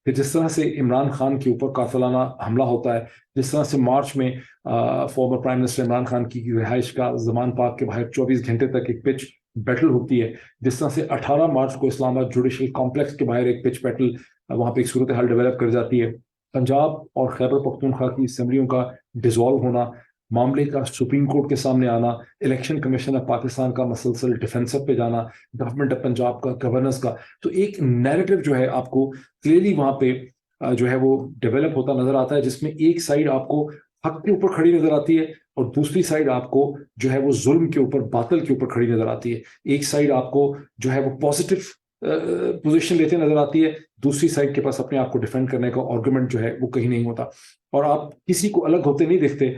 کہ جس طرح سے عمران خان کے اوپر قاتلانہ حملہ ہوتا ہے، جس طرح سے مارچ میں former prime minister Imran Khan کی رہائش کا زمان پارک کے باہر 24 گھنٹے تک ایک پچ بیٹل ہوتی ہے، جس طرح سے 18 مارچ کو اسلام آباد جوڈیشل کمپلیکس کے باہر ایک پچ بیٹل وہاں پہ ایک صورتحال ڈیولپ کر جاتی ہے، پنجاب اور خیبر پختونخوا کی اسمبلیوں کا ڈیزالو ہونا، معاملے کا سپریم کورٹ کے سامنے آنا، الیکشن کمیشن آف پاکستان کا مسلسل ڈیفینسو پہ جانا، گورنمنٹ آف پنجاب کا، گورننس کا، تو ایک نیریٹو جو ہے آپ کو کلیئرلی وہاں پہ جو ہے وہ ڈیولپ ہوتا نظر آتا ہے، جس میں ایک سائڈ آپ کو حق کے اوپر کھڑی نظر آتی ہے اور دوسری سائڈ آپ کو جو ہے وہ ظلم کے اوپر، باطل کے اوپر کھڑی نظر آتی ہے۔ ایک سائڈ آپ کو جو ہے وہ پازیٹیو پوزیشن لیتے نظر آتی ہے، دوسری سائڈ کے پاس اپنے آپ کو ڈیفینڈ کرنے کا آرگومنٹ جو ہے وہ کہیں نہیں ہوتا، اور آپ کسی کو الگ ہوتے نہیں دیکھتے،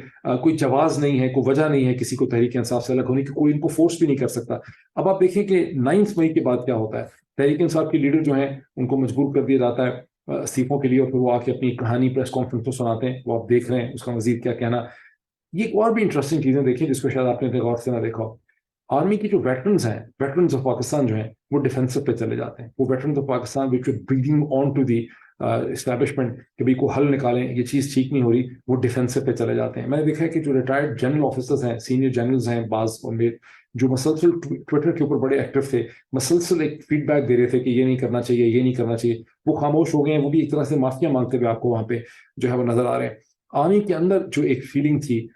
کوئی جواز نہیں ہے، کوئی وجہ نہیں ہے کسی کو تحریک انصاف سے الگ ہونے کی، کوئی ان کو فورس بھی نہیں کر سکتا۔ اب آپ دیکھیں کہ 9 مئی کے بعد کیا ہوتا ہے، تحریک انصاف کے لیڈر جو ہیں ان کو مجبور کر دیا جاتا ہے استعفوں کے لیے، اور پھر وہ آ کے اپنی کہانی پریس کانفرنس میں سناتے ہیں، وہ آپ دیکھ رہے ہیں اس کا مزید کیا کہنا۔ یہ ایک اور بھی انٹرسٹنگ چیزیں دیکھیں جس کو شاید آپ نے غور سے نہ دیکھا ہو، آرمی کی جو ویٹرنز ہیں، ویٹرنز آف پاکستان جو ہیں، وہ ڈیفینسو پہ چلے جاتے ہیں، وہ ویٹرنز آف پاکستان وچ breathing on to the establishment کہ بھائی کو حل نکالیں، یہ چیز ٹھیک نہیں ہو رہی، وہ ڈیفینسو پہ چلے جاتے ہیں۔ میں نے دیکھا ہے کہ جو ریٹائرڈ جنرل آفیسرز ہیں، سینئر جنرلز ہیں، بعض ان میں جو مسلسل ٹویٹر کے اوپر بڑے ایکٹیو تھے، مسلسل ایک فیڈ بیک دے رہے تھے کہ یہ نہیں کرنا چاہیے، یہ نہیں کرنا چاہیے، وہ خاموش ہو گئے ہیں، وہ بھی ایک طرح سے معافیاں مانگتے ہوئے آپ کو وہاں پہ جو ہے وہ نظر آ رہے ہیں۔ آرمی کے اندر جو ایک فیلنگ تھی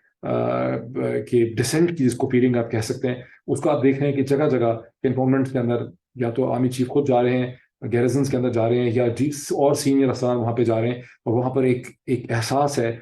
کہ ڈسینٹ کی، جس کو فیلنگ آپ کہہ سکتے ہیں، اس کو آپ دیکھ رہے ہیں کہ جگہ جگہ کنٹونمنٹ کے اندر یا تو آرمی چیف خود جا رہے ہیں، گیرزنس کے اندر جا رہے ہیں، یا اور سینئر افسران وہاں پہ جا رہے ہیں، اور وہاں پر ایک احساس ہے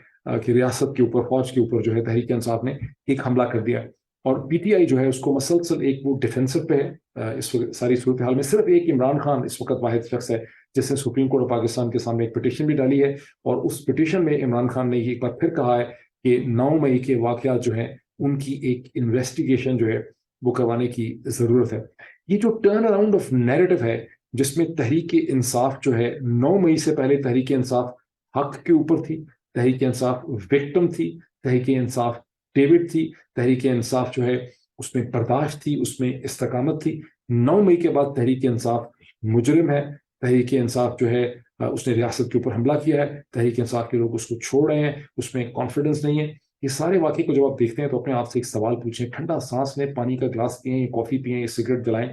کہ ریاست کے اوپر، فوج کے اوپر جو ہے تحریک انصاف نے ایک حملہ کر دیا، اور پی ٹی آئی جو ہے اس کو مسلسل ایک وہ ڈیفینسو پہ ہے اس ساری صورتحال میں۔ صرف ایک عمران خان اس وقت واحد شخص ہے جس نے سپریم کورٹ آف پاکستان کے سامنے ایک پٹیشن بھی ڈالی ہے، اور اس پٹیشن میں عمران خان نے ایک بار پھر کہا ہے کہ 9 مئی کے واقعات جو ہیں ان کی ایک انویسٹیگیشن جو ہے وہ کروانے کی ضرورت ہے۔ یہ جو ٹرن اراؤنڈ آف نیریٹو ہے جس میں تحریک انصاف جو ہے 9 مئی سے پہلے تحریک انصاف حق کے اوپر تھی، تحریک انصاف وکٹم تھی، تحریک انصاف ڈیوڈ تھی، تحریک انصاف جو ہے اس میں برداشت تھی، اس میں استقامت تھی۔ 9 مئی کے بعد تحریک انصاف مجرم ہے، تحریک انصاف جو ہے اس نے ریاست کے اوپر حملہ کیا ہے، تحریک انصاف کے لوگ اس کو چھوڑ رہے ہیں، اس میں کانفیڈنس نہیں ہے۔ یہ سارے واقعے کو جب آپ دیکھتے ہیں تو اپنے آپ سے ایک سوال پوچھیں، ٹھنڈا سانس لیں، پانی کا گلاس پئیں، کافی پئیں، سگریٹ جلائیں،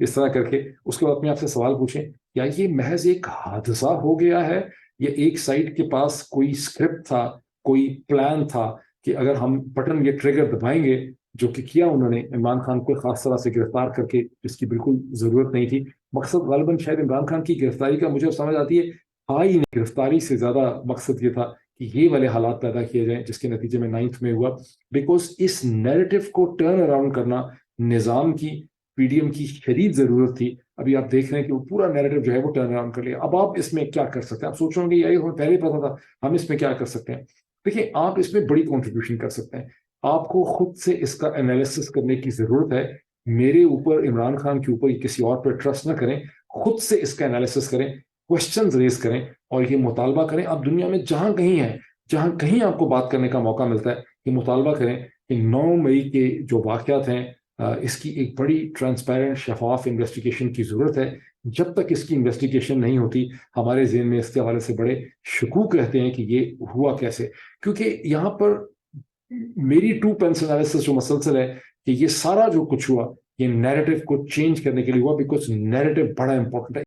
اس طرح کر کے اس کے بعد اپنے آپ سے سوال پوچھیں، کیا یہ محض ایک حادثہ ہو گیا ہے، یا ایک سائڈ کے پاس کوئی اسکرپٹ تھا، کوئی پلان تھا کہ اگر ہم بٹن یہ ٹریگر دبائیں گے، جو کہ کیا انہوں نے عمران خان کو خاص طرح سے گرفتار کر کے، جس کی بالکل ضرورت نہیں تھی۔ مقصد غالباً شاید عمران خان کی گرفتاری کا مجھے سمجھ آتی ہے ہائی گرفتاری سے زیادہ مقصد یہ تھا کہ یہ والے حالات پیدا کیے جائیں جس کے نتیجے میں 9 میں ہوا، بیکاز اس نیریٹو کو ٹرن اراؤنڈ کرنا نظام کی، پی ڈی ایم کی شدید ضرورت تھی۔ ابھی آپ دیکھ رہے ہیں کہ وہ پورا نیریٹو جو ہے وہ ٹرن اراؤنڈ کر لیا۔ اب آپ اس میں کیا کر سکتے ہیں؟ آپ سوچ رہے ہوں گے یہی ہمیں پہلے پتا تھا، ہم اس میں کیا کر سکتے ہیں؟ دیکھیں، آپ اس میں بڑی کنٹریبیوشن کر سکتے ہیں۔ آپ کو خود سے اس کا انالیسس کرنے کی ضرورت ہے۔ میرے اوپر، عمران خان کے اوپر، کسی اور پر ٹرسٹ نہ کریں، خود سے اس کا انالیسس کریں، کوشچنز ریز کریں، اور یہ مطالبہ کریں۔ آپ دنیا میں جہاں کہیں ہیں، جہاں کہیں آپ کو بات کرنے کا موقع ملتا ہے، یہ مطالبہ کریں کہ 9 مئی کے جو واقعات ہیں اس کی ایک بڑی ٹرانسپیرنٹ، شفاف انویسٹیگیشن کی ضرورت ہے۔ جب تک اس کی انویسٹیگیشن نہیں ہوتی، ہمارے ذہن میں اس کے حوالے سے بڑے شکوک رہتے ہیں کہ یہ ہوا کیسے، کیونکہ یہاں پر میری 2 پینس انالیسس جو مسلسل ہے کہ یہ سارا جو کچھ ہوا، یہ نیریٹو کو چینج کرنے کے لیے ہوا، بیکاز نیریٹو بڑا امپورٹنٹ ہے۔